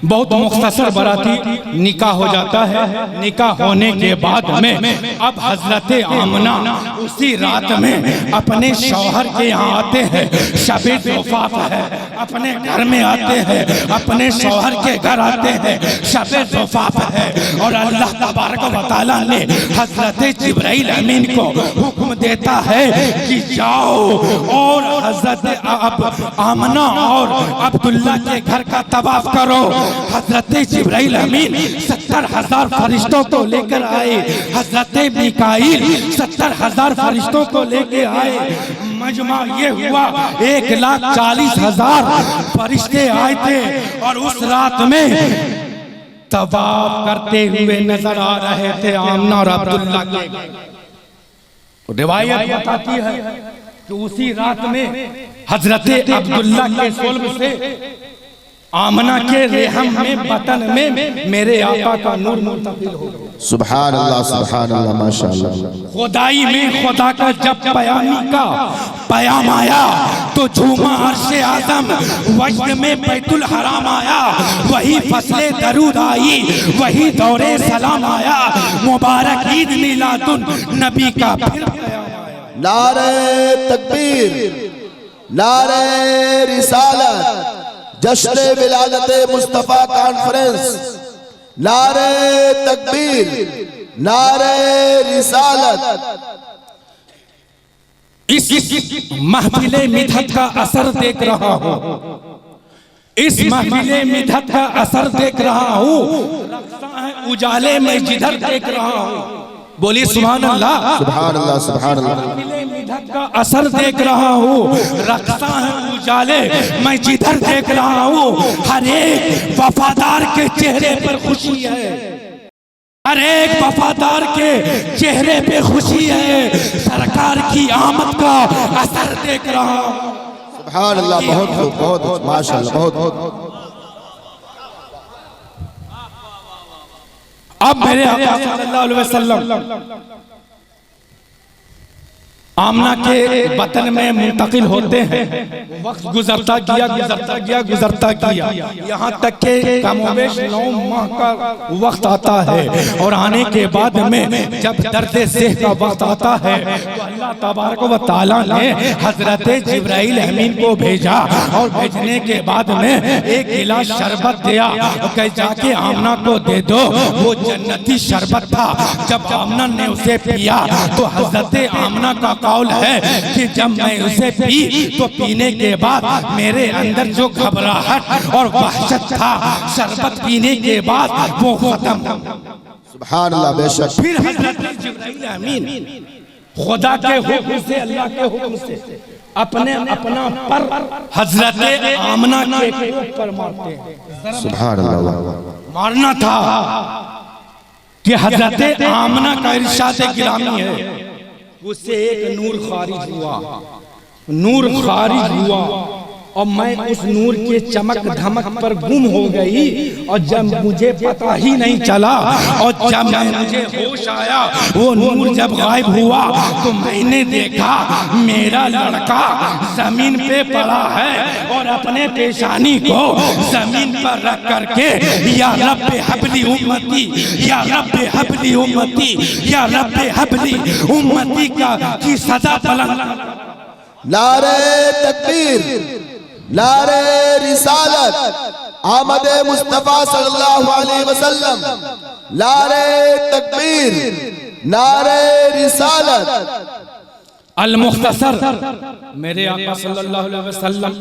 Speaker 2: बहुत मुख्तसर बाराती निकाह हो जाता है। निकाह होने के बाद में अब हजरत आमना उसी रात में अपने शौहर के यहाँ आते हैं। शबे ज़ुफ़ाफ़ है, अपने घर में आते हैं, अपने शौहर के घर आते हैं, शबे ज़ुफ़ाफ़ है। और अल्लाह तबारक व तआला ने हजरत जिब्राइल अमीन को हुक्म देता है कि जाओ और हजरत आमना और अब्दुल्ला के घर का तवाफ करो। हजरत जिब्राइल अमीन 70,000 फरिश्तों को लेकर आए। हजरत मिकाईल 70,000 फरिश्तों को लेकर आए। मजमा ये हुआ 1,40,000 फरिश्ते आए थे और उस रात में तवाफ करते हुए नजर आ रहे थे आमना और अब्दुल्ला के। रिवायत बताती है कि उसी रात में हजरत अब्दुल्ला के सोल्ब से आमना के रेहम में बतन में मेरे आका का नूर मुंतकिल हो गया।
Speaker 3: सुभान अल्लाह माशाअल्लाह।
Speaker 2: खुदाई में खुदा का जब पयामी का पयाम आया तो झूमा अर्शे आज़म, वजद में बैतुल हराम आया, वही फसले दरूद आई, वही दौरे सलाम आया, मुबारक ईद मिलादुन नबी का फिर
Speaker 3: नारे तकबीर, नारे रिसालत, जश्न विलादत मुस्तफा कॉन्फ्रेंस, नारे तकबीर, नारे रिसालत।
Speaker 2: इस महफिले मिधत का असर देख रहा हूँ, इस महफिले मिधत का असर देख रहा हूँ, उजाले में जिधर देख रहा हूँ। बोलिए सुभान अल्लाह।
Speaker 3: सुभान अल्लाह, सुभान अल्लाह।
Speaker 2: मिधत का असर देख रहा हूँ, रखता है उजाले मैं जिधर देख रहा हूँ। हर एक वफादार के चेहरे पर खुशी है, हर एक वफादार के चेहरे पे खुशी है। सरकार की आमद का असर देख रहा हूँ।
Speaker 3: सुभान अल्लाह। बहुत बहुत माशाअल्लाह, बहुत।
Speaker 2: अब मेरे आका सल्लल्लाहु अलैहि वसल्लम आमना के वतन में मुंतकिल होते हैं। वक्त गुजरता गया, गुजरता गया, गुजरता गया, यहाँ तक के कमोबेश 9 माह का वक्त आता है। और आने के बाद में जब दर्द सेह का वक्त आता है तो अल्लाह तबारक व तआला ने हजरत जिब्राइल अमीन को भेजा और भेजने के बाद में एक गिलास शरबत दिया, कह जाके आमना को दे दो। वो जन्नती शरबत था। जब आमना ने उसे पिया तो हजरत आमना का कौल है कि जब मैं उसे पी तो पीने के बाद मेरे अंदर जो घबराहट और वहशत था शरबत पीने के बाद वो खत्म।
Speaker 3: सुभान अल्लाह, बेशक।
Speaker 2: फिर हज़रत जिब्राइल अमीन खुदा के हुक्म से, अल्लाह के हुक्म से अपने अपना पर हजरत आमना के ऊपर मारते हैं।
Speaker 3: सुभान अल्लाह।
Speaker 2: मारना था कि हजरत आमना का इरशाद गिरामी है, उससे एक नूर खारिज हुआ, नूर खारिज हुआ और मैं उस नूर के चमक धमक पर गुम हो गई। और जब मुझे पता ही नहीं चला और जब मुझे होश आया वो नूर जब गायब हुआ तो मैंने देखा मेरा लड़का जमीन पे पड़ा है और अपने पेशानी को जमीन पर रख करके या रब्बे हबली उम्मती, या रब्बे हबली उम्मती, या रब्बे हबली उम्मती की सदा बुलंद।
Speaker 3: नारे तकबीर, नारे रिसालत, आमद मुस्तफा सल्लल्लाहु अलैहि वसल्लम, नारे तकबीर, नारे रिसालत।
Speaker 2: अल मुख्तसर, मेरे आका सल्लल्लाहु अलैहि वसल्लम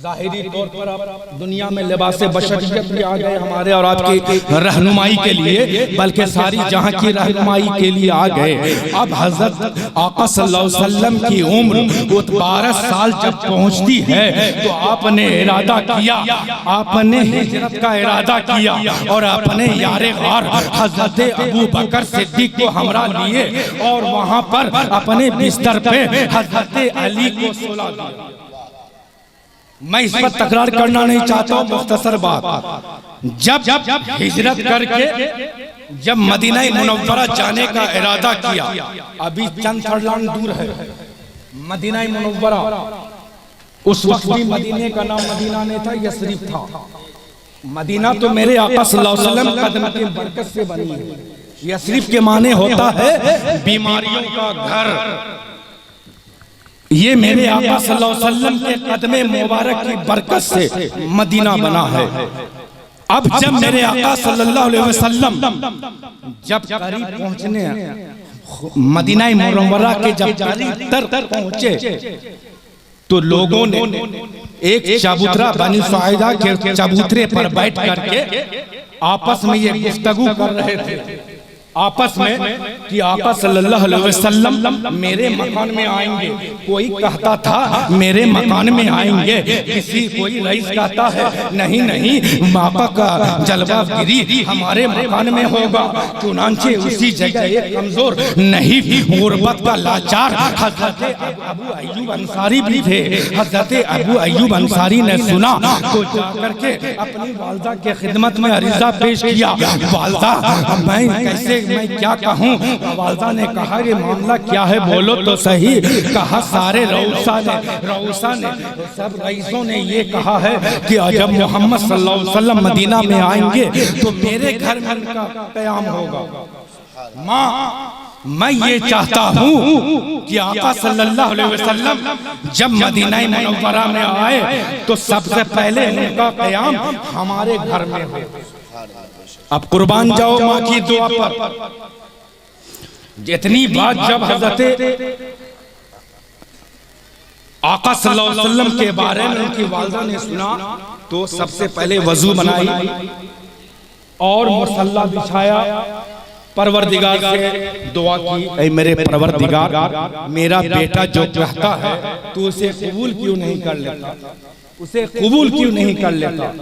Speaker 2: ज़ाहिरी तौर पर आप दुनिया में लिबास बशरियत में आ गए हमारे और आपकी रहनुमाई के लिए, बल्कि सारी जहां की रहनुमाई के लिए आ गए। अब हजरत आका सल्लल्लाहु अलैहि वसल्लम की उम्र वो 12 साल जब पहुंचती है तो आपने इरादा किया, आपने हिजरत का इरादा किया और अपने यारे गार हजरत अबू बकर सिद्दीक को हमरा लिए और वहां पर अपने बिस्तर पे हजरत अली को सुला दिया। मैं इस पर तकरार करना नहीं चाहता हूँ, मुख्तसर बात। जब हिजरत करके जब मदीना मुनव्वरा जाने का इरादा किया, अभी चंद फरलांग दूर है मदीना मुनव्वरा, उस वक्त भी मदीने का नाम मदीना नहीं था, यसरीफ था। मदीना तो मेरे आका सल्लल्लाहु अलैहि वसल्लम कदम की बरकत से बनी है। यसरीफ के माने होता है बीमारियों का घर। ये मेरे आका सल्लल्लाहु अलैहि वसल्लम के कदमे मुबारक की बरकत से मदीना बना है। अब जब मेरे आका सल्लल्लाहु अलैहि वसल्लम जब करीब पहुंचने मदीना मुनव्वरा के जब करीब तर पहुंचे तो लोगों ने एक चबूतरा बनी साइदा के चबूतरे पर बैठ करके आपस में ये गुफ्तगू कर रहे थे आपस में कि आका सल्लल्लाहु अलैहि वसल्लम मेरे मकान में आएंगे। कोई कहता था मेरे मकान में आएंगे, किसी कोई रईस कहता है नहीं नहीं आका का जलवा गिरी हमारे मकान में होगा। चुनांचे उसी जगह एक कमजोर नहीं गुर्बत का लाचार हजरत अबू अय्यूब अंसारी भी थे। हजरत अबू अय्यूब अंसारी ने सुना तो जाकर के अपनी वालदा के खिदमत में अरीजा पेश किया, वालदा मैं कैसे मैं क्या कहूँ। वालदा ने कहा कि मामला क्या है बोलो तो सही। कहा सारे रऊसा ने सब रईसों ने ये कहा है कि जब मोहम्मद सल्लल्लाहु अलैहि वसल्लम मदीना में आएंगे तो मेरे घर में उनका क़याम होगा। माँ मैं ये चाहता हूँ कि आका सल्लल्लाहु अलैहि वसल्लम जब मदीना मुनव्वरा में आए तो सबसे पहले उनका क़याम हमारे घर में हो। अब कुर्बान जाओ माँ की दुआ पर। जितनी बात जब हजरत आका सल्लल्लाहु अलैहि वसल्लम के बारे में उनकी वालदा ने सुना तो सबसे पहले वजू बनाई और मुसल्ला बिछाया, परवरदिगार से दुआ की, ऐ मेरे परवरदिगार मेरा बेटा जो कहता है तू उसे कबूल क्यों नहीं कर लेता, उसे कबूल क्यों नहीं कर लेता।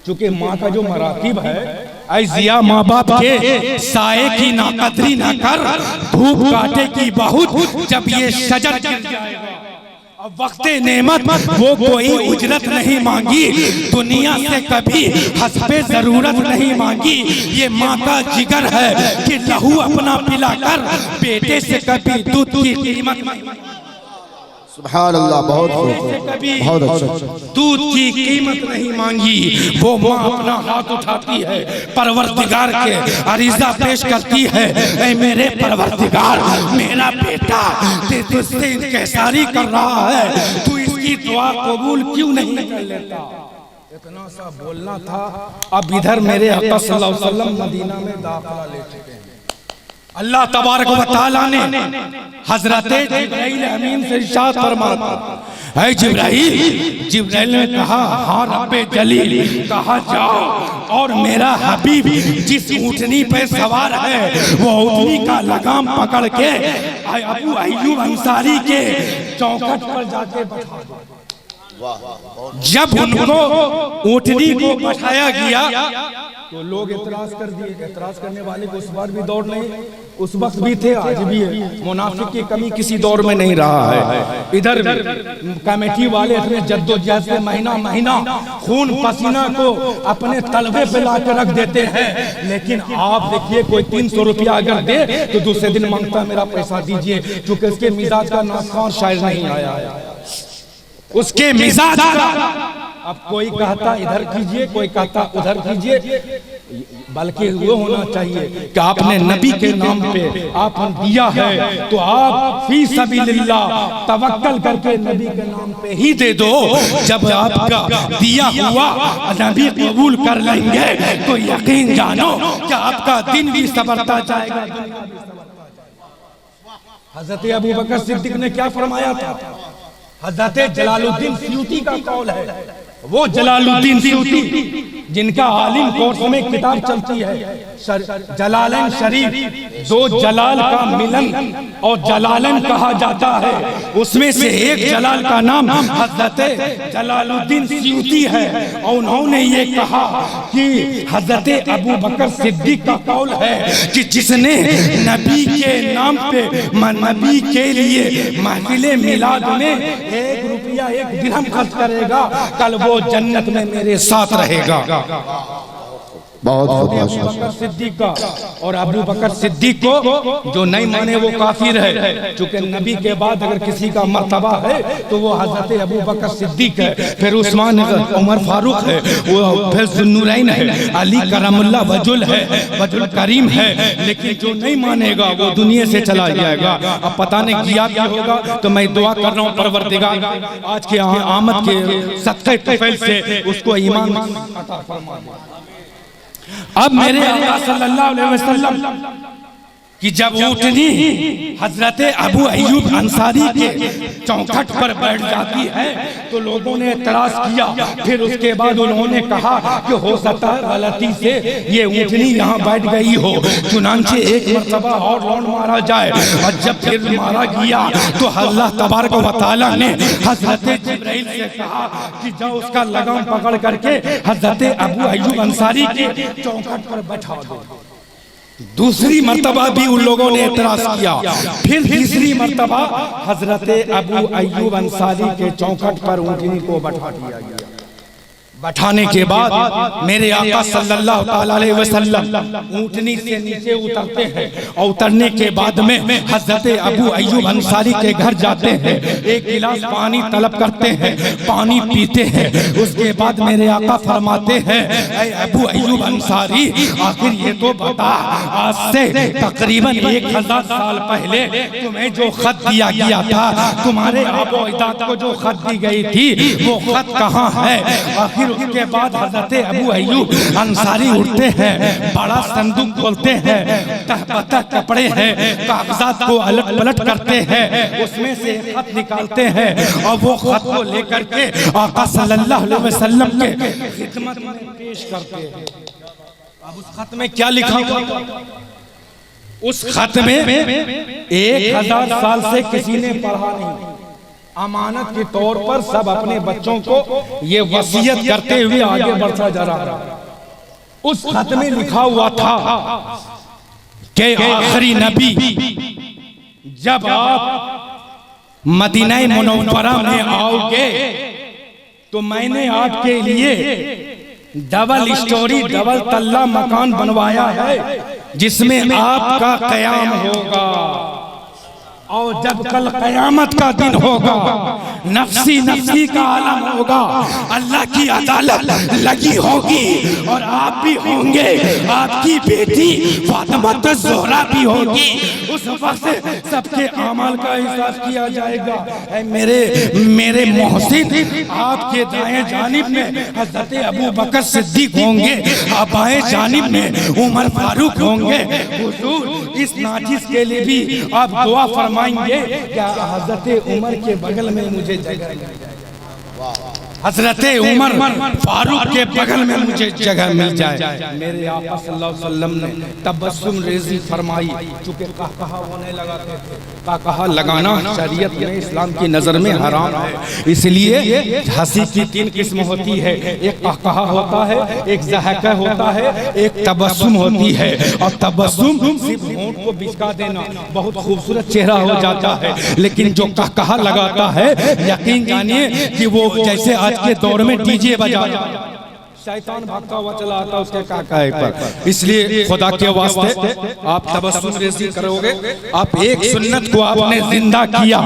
Speaker 2: चूंकि माँ का जो मरातिब है, ऐ जिया माँ बाप के साए की नाकदरी न कर, धूप काटे की बहुत जब ये शजर गिर जाएगा। अब वक्ते नेमत वो कोई उजरत नहीं मांगी, दुनिया से कभी हस्बे जरूरत नहीं मांगी। ये माँ का जिगर है कि लहू अपना पिलाकर बेटे से कभी दूध की कीमत
Speaker 3: सुभान अल्लाह, बहुत अच्छा,
Speaker 2: दूध की कीमत नहीं मांगी। वो माँ अपना हाथ उठाती है परवरदिगार के अरीजा पेश करती है, ऐ मेरे परवरदिगार मेरा बेटा तुझसे इंतज़ारी कर रहा है, तू इसकी दुआ कबूल क्यों नहीं कर लेता। इतना सा बोलना था। अब इधर मेरे आका सल्लल्लाहु अलैहि वसल्लम मदीना में दाखिला ले चुके हैं। अल्लाह तबारक व तआला ने हजरत जिब्राइल अमीन से इरशाद फरमाया, है जिब्राइल। जिब्राइल ने कहा, हाँ रब्बे जलील, कहा जाओ और मेरा हबीब जिस ऊँटनी पे सवार है वो ऊँटनी का लगाम पकड़ के अबू अय्यूब अंसारी के चौखट पर जाके बैठा दो। जब उनको ऊँटनी को बैठाया गया तो लोग एतराज कर दिए। एतराज करने वाले को उस बार भी दौर नहीं, उस वक्त भी थे, आज भी है। मुनाफिक की कमी किसी दौर में नहीं रहा है। इधर कमेटी वाले अपने जद्दोजहद से महीना महीना खून पसीना को अपने तलबे पे ला के रख देते हैं, लेकिन आप देखिए कोई 300 रुपया अगर दे तो दूसरे दिन मांगता है मेरा पैसा दीजिए, क्योंकि उसके मिजाज का नासखान शायद नहीं आया है, उसके मिजाज का। अब कोई कहता इधर कीजिए, कोई कहता उधर कीजिए, बल्कि वो होना चाहिए कि आपने नबी के नाम पे आपने दिया है तो आप फी सबीलिल्लाह तवक्कल करके नबी के नाम पे ही दे दो। जब आपका दिया हुआ नबी कबूल कर लेंगे तो यकीन जानो कि आपका दिन भी संवरता जाएगा। हजरत अबू बकर सिद्दीक ने क्या फरमाया था? हजरत जलालुद्दीन सयूती का कौल है, वो जलालुद्दीन सयूती जिनका आलिम कोर्स में किताब चलती है जलालैन शरीफ, दो जलाल का मिलन और जलालैन कहा जाता है, उसमें से एक जलाल का नाम हजरत जलालुद्दीन सयूती है। और उन्होंने ये कहा कि हजरत अबू बकर सिद्दीक का कौल है कि जिसने नबी के नाम पे नबी के लिए महफिले मिलाद में 1 रुपया 1 दिरहम खर्च करेगा, कल वो जन्नत में मेरे साथ रहेगा।
Speaker 3: बहुत
Speaker 2: अबू बकर सिद्दीक का और अबू बकर सिद्दीक को जो नहीं माने वो काफिर है, क्योंकि नबी के बाद अगर किसी का मर्तबा है तो वो हजरत अबू बकर सिद्दीक है, फिर उस्मान उमर फारूक है, वो फिर ज़ुन्नुरैन है, अली करमुल्लाह वजुल है, वजुल करीम है। लेकिन जो नहीं मानेगा वो दुनिया से चला जाएगा। अब पता नहीं किया क्या होगा, तो मैं दुआ कर रहा हूँ परवरदिगार आज के आमद के सत्ते तफैल से उसको ईमान अता फरमा दे। अब मेरे आका सल्लल्लाहु अलैहि वसल्लम कि जब ऊँटनी हजरत अबू अय्यूब अंसारी के चौखट पर बैठ जाती है तो लोगों ने एतराज किया। फिर उसके बाद उन्होंने कहा कि हो सकता है गलती से ये ऊँटनी यहाँ बैठ गई हो, चुनांचे एक मर्तबा और लौंड मारा जाए। और जब फिर मारा गया तो अल्लाह तबारक व तआला ने हजरत जिब्राइल से कहा कि जाओ उसका लगाम पकड़ करके हजरत अबू अय्यूब अंसारी के चौखट पर बैठा दो। दूसरी मर्तबा भी उन लोगों ने एतराज किया। फिर तीसरी मर्तबा हजरत अबू अय्यूब अंसारी के चौखट पर ऊँटनी को बैठा दिया गया। बैठाने के बाद मेरे आका सल्लल्लाहु अलैहि वसल्लम ऊँटनी से नीचे उतरते हैं और उतरने के बाद में हजरत अबू अय्यूब अंसारी के घर जाते हैं, एक गिलास पानी तलब करते हैं, पानी पीते हैं। उसके बाद मेरे आका फरमाते हैं, ऐ अबू अय्यूब अंसारी आखिर ये तो बता, आज से तकरीबन 1000 साल पहले तुम्हें जो खत दिया गया था, तुम्हारे आबो अजदाद को जो खत दी गई थी वो खत कहाँ है? आखिर उसके बाद हजरत अबू अय्यूब अंसारी उठते हैं, बड़ा संदूक खोलते हैं, तहपता कपड़े हैं, कागजात को अलट पलट करते हैं, उसमें से खत निकालते हैं और वो खत को लेकर के आका सल्लल्लाहु अलैहि वसल्लम के खिदमत में पेश करते हैं। अब उस खत में क्या लिखा हुआ? उस खत में 1000 साल से किसी ने पढ़ा नहीं, अमानत के तौर पर सब अपने बच्चों को ये वसीयत करते हुए आगे बढ़ता जा रहा है। उस खत में लिखा हुआ था कि आखिरी नबी जब आप मदीना मुनव्वरा में आओगे तो मैंने आपके लिए डबल स्टोरी डबल तल्ला मकान बनवाया है जिसमें आपका क़याम होगा। और जब कल क़यामत का दिन होगा, नफ्सी नफ्सी का आलम होगा, अल्लाह की अदालत लगी होगी और आप भी होंगे, आपकी बेटी फातिमा ज़ोहरा भी होगी। उस वक्त सबके अमाल का हिसाब किया जाएगा। मेरे मोहसिन, आपके दाएं जानिब में हज़रत अबू बकर सिद्दीक होंगे, बाएं जानिब में उमर फारूक होंगे। हुजूर इस नाजिस के लिए भी आप दुआ फरमाएंगे क्या हज़रत उमर के बगल में मुझे जगह, हज़रत उमर फारूक के बगल में मुझे जगह मिल जाए। मेरे आका सल्लल्लाहु अलैहि वसल्लम ने तबस्सुम रेज़ी फरमाई, चूँकि कहकहा होने लगाते थे। कहकहा लगाना शरीयत में, इस्लाम की नज़र में हराम है। इसलिए हंसी की 3 किस्म होती है, एक कहकहा होता है, एक ज़हका होता है, एक तबस्सुम होती है। और तबस्सुम सिर्फ होंठ को बिचका देना, बहुत खूबसूरत चेहरा हो जाता है। लेकिन जो कहकहा लगाता है, यकीन जानिए कि वो जैसे आज के दौर में डीजे बजा शैतान भागता हुआ चला आता उसके काकाए पर। इसलिए खुदा के वास्ते आप तबस्सुम रेज़ी करोगे। आप एक सुन्नत को आपने जिंदा किया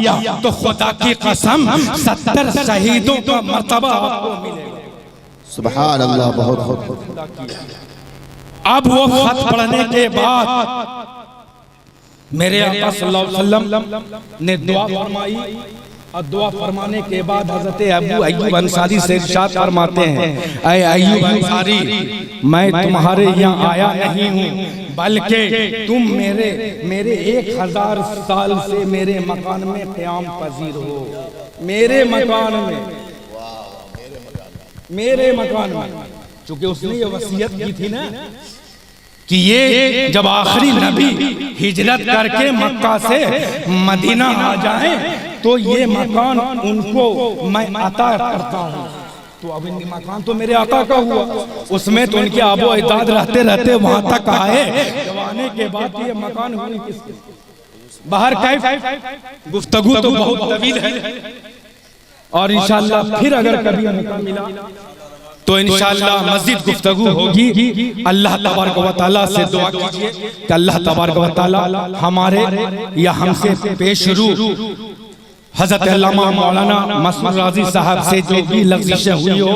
Speaker 2: तो खुदा की कसम 70 शहीदों का मर्तबा आपको मिलेगा।
Speaker 3: सुभान अल्लाह। बहुत
Speaker 2: अब वो खत पढ़ने के बाद मेरे आका सल्लल्लाहु अलैहि वसल्लम ने दुआ फरमाई और दुआ फरमाने के बाद हज़रत अबू अय्यूब अंसारी से इरशाद फरमाते हैं, ऐ अय्यूब अंसारी, मैं तुम्हारे यहाँ आया नहीं हूँ, बल्कि तुम मेरे 1000 साल से मेरे मकान में क़याम पजीर हो। मेरे मकान में, चूँकि उसने ये वसीयत की थी ना कि ये जब आखिरी नबी हिजरत करके मक्का से मदीना आ जाएं तो ये मकान उनको मैं अता करता हूँ। तो अब इनके मकान तो मेरे आका का हुआ, उसमें तो उनके आबो अजदाद रहते रहते वहां तक आए। जब आने के बाद ये मकान हुई किसके? बाहर कैफ गुफ्तगू तो बहुत तवील है और इंशाअल्लाह फिर अगर कभी मौका मिला तो इंशाअल्लाह मज़ीद गुफ्तगू होगी। अल्लाह तबारक व तआला से दुआ कीजिए कि अल्लाह तबारक व तआला हमारे या हमसे पेश रू हज़रत अल्लामा मौलाना मसूद राज़ी साहब से जो भी लग़्ज़िशें हुई हो,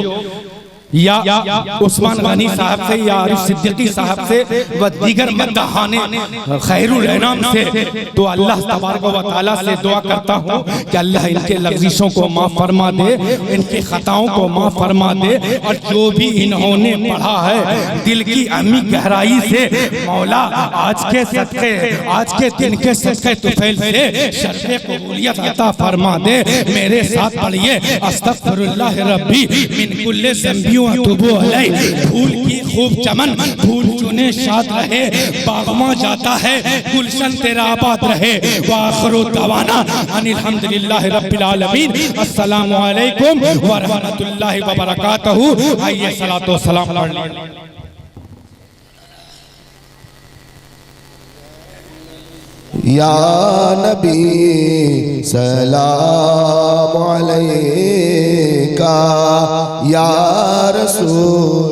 Speaker 2: या उस्मान गनी साहब से, या आरिफ सिद्दीकी साहब से व दीगर मद्दाहाने खैरुल इनाम से, तो अल्लाह तबारक व तआला से दुआ करता हूँ कि अल्लाह इनके लग़्ज़िशों को माफ़ फरमा दे, इनकी ख़ताओं को माफ़ फरमा दे। और जो भी इन्होंने पढ़ा है दिल की अमी गहराई से, मौला आज के सदक़े, आज के दिन के सदक़े तुफ़ैल से शर्फ़े क़बूलियत अता फरमा दे। मेरे साथ पढ़िए, अस्तग़फ़िरुल्लाह रब्बी मिन कुल्लि ज़ंबी फूल की खूब चमन, फूल चुने शाद रहे, बागमा जाता है गुलशन तेरा आबाद रहे। व आखिरु दवाना अनिल हम्दुलिल्लाहि रब्बिल आलमीन। अस्सलामु अलैकुम व रहमतुल्लाहि व बरकातहू। आइए सलातो सलाम पढ़ लीजिए।
Speaker 3: या नबी सलाम अलैका, या रसूल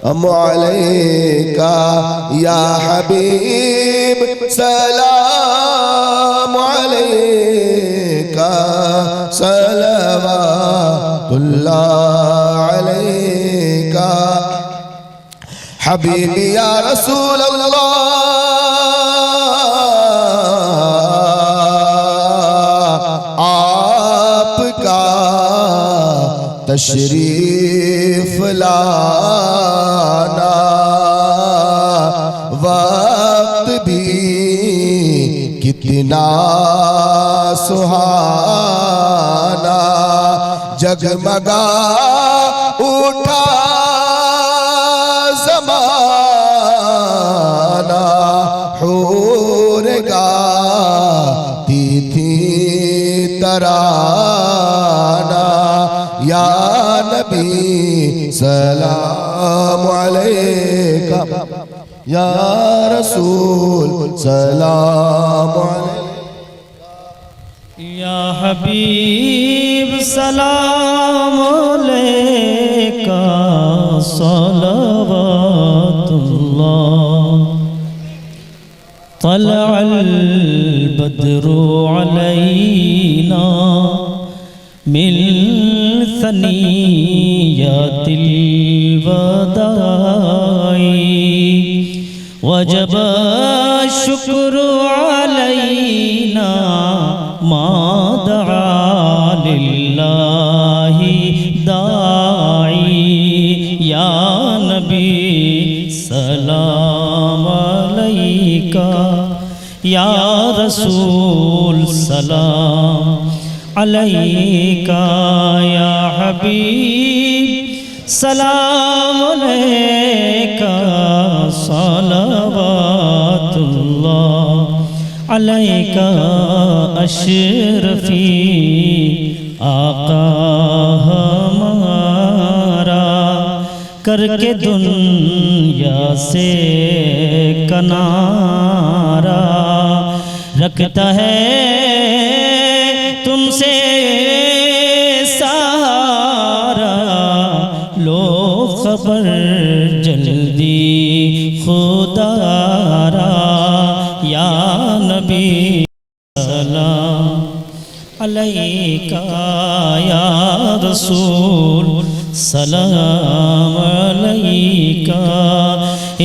Speaker 3: अलैका, या हबीब सलाम अलैका, सलवातुल्लाह अलैका, हबीबी या रसूल अल्लाह, तशरीफ लाना, वक्त भी कितना सुहाना, जगमगा उठा ज़माना, हूर गाती थी तराना, या नबी सलाम अलैका, या रसूल सलाम अलैका,
Speaker 4: या हबीब सलाम अलैका, सलवातुल्लाह तलअल बद्रु अलैना मिन सनियतिल वदाई वजब शुक्र अलैना मा दआ लिल्लाहि दाई या नबी सलाम अलैका या रसूल सलाम अलैका या हबीब सलाम अलैका सलावतुल्लाह अलैका अशरफी आका हमारा करके दुनिया से कनारा रखता है तुमसे सहारा लो खबर जल्दी खुदारा या नबी सलाम अलैका या रसूल सलाम अलैका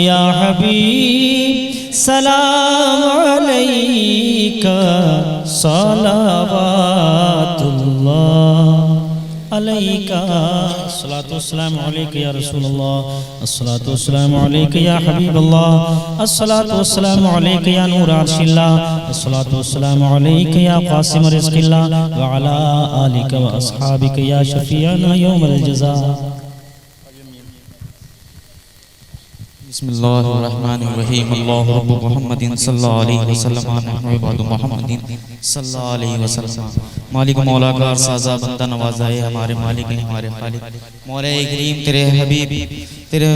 Speaker 4: या हबीब सलाम अलैका सलावतुल्लाह अलैका अस्सलातु वस्सलामु अलैका या रसूलल्लाह अस्सलातु वस्सलामु अलैका या हबीबल्लाह अस्सलातु वस्सलामु अलैका या नूर अर्शिल्लाह अस्सलातु वस्सलामु अलैका या क़ासिम रिज़्क़िल्लाह व अला आलिका व अस्हाबिका या शफीअना यौमल जज़ा।
Speaker 5: बिस्मिल्लाहिर्रहमानिर्रहीम अल्लाहु रब्बु मुहम्मदिन सल्लल्लाहु अलैहि वसल्लम व इबादु मुहम्मदिन सल्लल्लाहु अलैहि वसल्लम। मालिक मौला का साजा बंदा नवाजा है हमारे मालिक है हमारे खालिक मौला करीम तेरे हबीब तेरे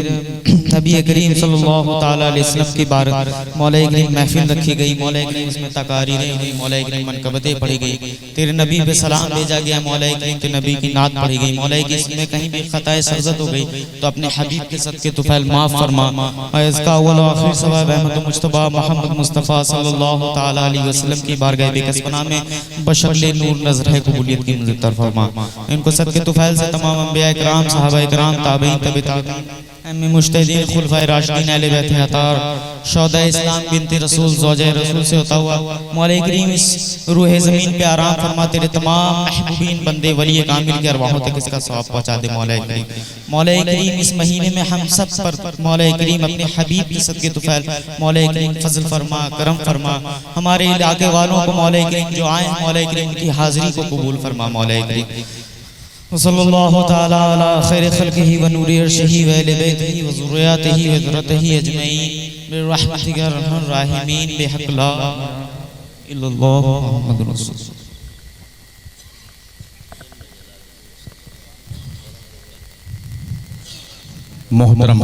Speaker 5: नबी करीम सल्लल्लाहु ताला अलैहि वसल्लम की बार मौला करीम महफिल रखी गई। मौला करीम इसमें तकारीरें हुई, मौला करीम मनकबतें पढ़ी गई, तेरे नबी पे सलाम भेजा गया, मौला करीम तेरे नबी की नात पढ़ी गई। मौला करीम इसमें कहीं भी खताए सरजत हो गई तो अपने हबीब के सदके तुफैल माफ फरमा। इसका अव्वल और आखिर सवाब अहमद मुस्तफा मोहम्मद मुस्तफा सल्लल्लाहु ताला अलैहि वसल्लम की बारगाह बेकसपना में बशक्ल नूर नजर है कबूलियत की मुज़्ज़र फरमा। इनको सदके तुफैल से तमाम अंबिया इकराम सहाबा इकराम ताबईन तबी ताबईन मुज्तहिदीन खुलफाए राशिदीन अहले बैत अतार शौदा इस्लाम बिनते रसूल ज़ौजे रसूल से होता हुआ मौला करीम इस रूह ज़मीन पे आराम फरमा। तेरे तमाम महबूबीन बंदे वली कामिल की अरवाहों तक इसका सवाब पहुंचा दे। मौला करीम इस महीने में हम सब पर मौला करीम अपने हबीब की सदके तुफैल मौला करीम फजल फरमा करम फरमा। हमारे इलाके वालों को मौला करीम जो आए मौला करीम की हाजिरी को कबूल फरमा। मौला करीम सल्लल्लाहु ताला अला खैर खल्क़िही व नूरि अर्शिही व अहले बैतिही व ज़ुर्रिय्यतिही व ज़ुर्रिय्यतिही अजमईन बिर्रहमतिका या अरहमर राहिमीन बिहक़्क़ि ला इलाहा इल्लल्लाह मुहम्मदुर रसूलुल्लाह।
Speaker 1: मोहतरम